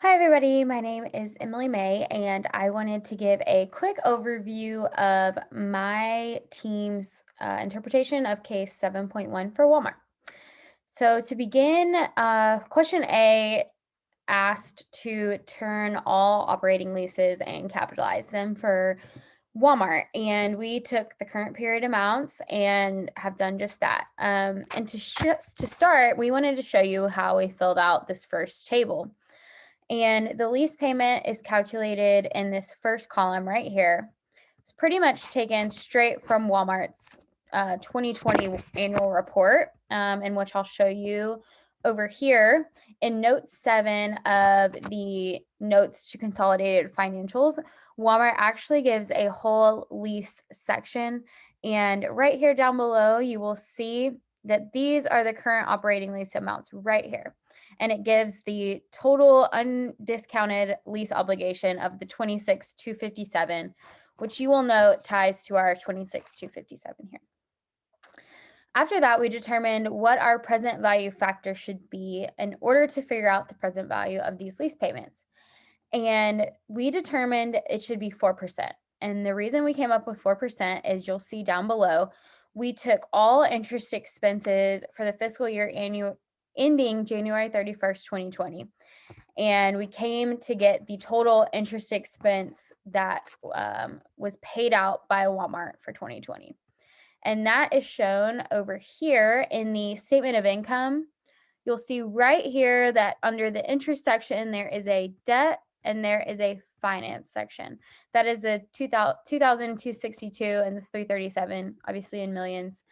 Hi, everybody. My name is Emily May, and I wanted to give a quick overview of my team's interpretation of case 7.1 for Walmart. So, to begin, question A asked to turn all operating leases and capitalize them for Walmart. And we took the current period amounts and have done just that. And to start, we wanted to show you how we filled out this first table. And the lease payment is calculated in this first column right here. It's pretty much taken straight from Walmart's 2020 annual report, in which I'll show you over here in note 7 of the notes to consolidated financials. Walmart actually gives a whole lease section. And right here down below, you will see that these are the current operating lease amounts right here, and it gives the total undiscounted lease obligation of the 26,257, which you will note ties to our 26,257 here. After that, we determined what our present value factor should be in order to figure out the present value of these lease payments. And we determined it should be 4%. And the reason we came up with 4% is you'll see down below, we took all interest expenses for the fiscal year ending January 31st, 2020. And we came to get the total interest expense that was paid out by Walmart for 2020. And that is shown over here in the statement of income. You'll see right here that under the interest section, there is a debt and there is a finance section. That is the 2,262 and the 337, obviously in millions,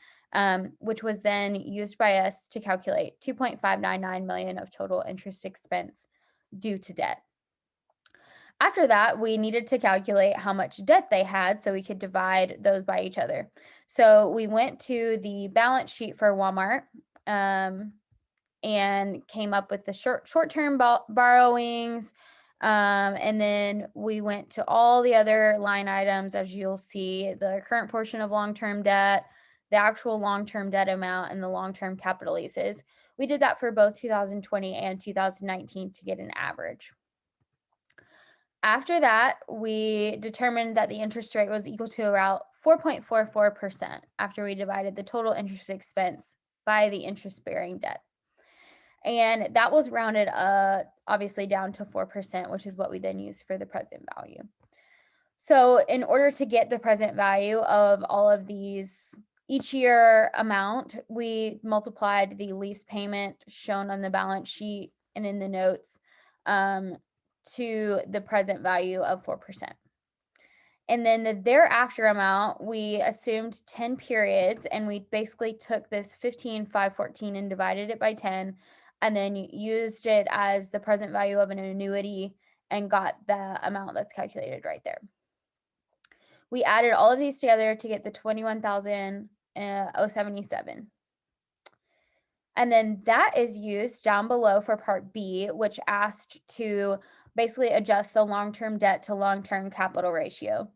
which was then used by us to calculate 2.599 million of total interest expense due to debt. After that, we needed to calculate how much debt they had so we could divide those by each other. So we went to the balance sheet for Walmart and came up with the short-term borrowings. And then we went to all the other line items, as you'll see, the current portion of long-term debt, the actual long-term debt amount, and the long-term capital leases. We did that for both 2020 and 2019 to get an average. After that, we determined that the interest rate was equal to around 4.44% after we divided the total interest expense by the interest-bearing debt. And that was rounded obviously down to 4%, which is what we then used for the present value. So in order to get the present value of all of these each year amount, we multiplied the lease payment shown on the balance sheet and in the notes to the present value of 4%. And then the thereafter amount, we assumed 10 periods, and we basically took this 15,514 and divided it by 10, and then used it as the present value of an annuity and got the amount that's calculated right there. We added all of these together to get the 21,077. And then that is used down below for part B, which asked to basically adjust the long-term debt to long-term capital ratio.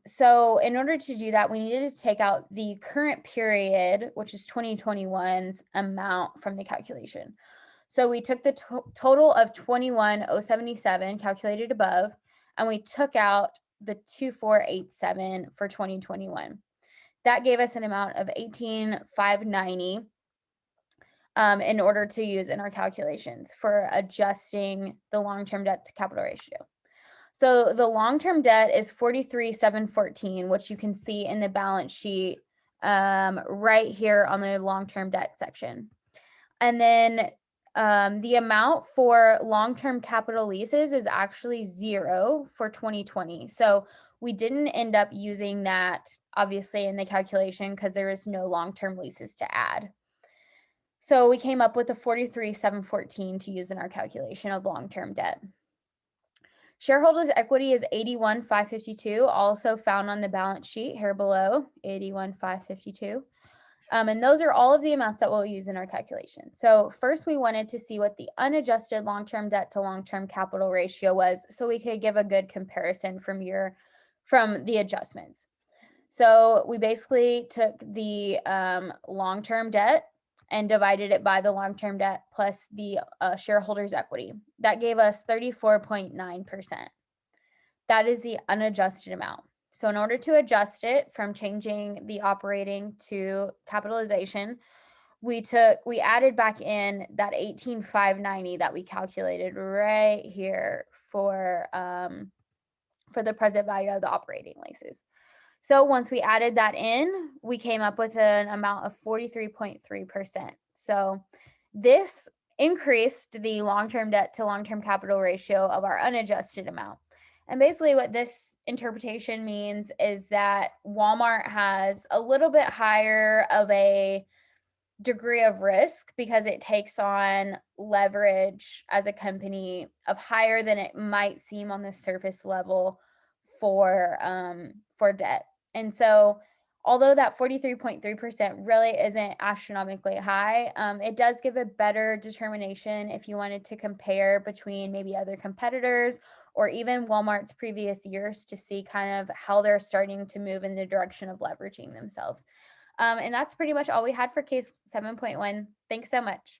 So in order to do that, we needed to take out the current period, which is 2021's amount from the calculation. So we took the total of 21,077 calculated above, and we took out the 2,487 for 2021. That gave us an amount of 18,590 in order to use in our calculations for adjusting the long-term debt to capital ratio. So the long-term debt is 43,714, which you can see in the balance sheet right here on the long-term debt section. And then the amount for long-term capital leases is actually 0 for 2020. So we didn't end up using that, obviously, in the calculation because there is no long-term leases to add. So we came up with the 43,714 to use in our calculation of long-term debt. Shareholders' equity is 81,552, also found on the balance sheet here below, 81,552. And those are all of the amounts that we'll use in our calculation. So first, we wanted to see what the unadjusted long-term debt to long-term capital ratio was, so we could give a good comparison from the adjustments. So we basically took the long-term debt and divided it by the long-term debt plus the shareholders' equity. That gave us 34.9%. That is the unadjusted amount. So in order to adjust it from changing the operating to capitalization, we added back in that 18,590 that we calculated right here for the present value of the operating leases. So once we added that in, we came up with an amount of 43.3%. So this increased the long-term debt to long-term capital ratio of our unadjusted amount. And basically what this interpretation means is that Walmart has a little bit higher of a degree of risk because it takes on leverage as a company of higher than it might seem on the surface level for debt. And so although that 43.3% really isn't astronomically high, it does give a better determination if you wanted to compare between maybe other competitors or even Walmart's previous years to see kind of how they're starting to move in the direction of leveraging themselves. And that's pretty much all we had for case 7.1. Thanks so much.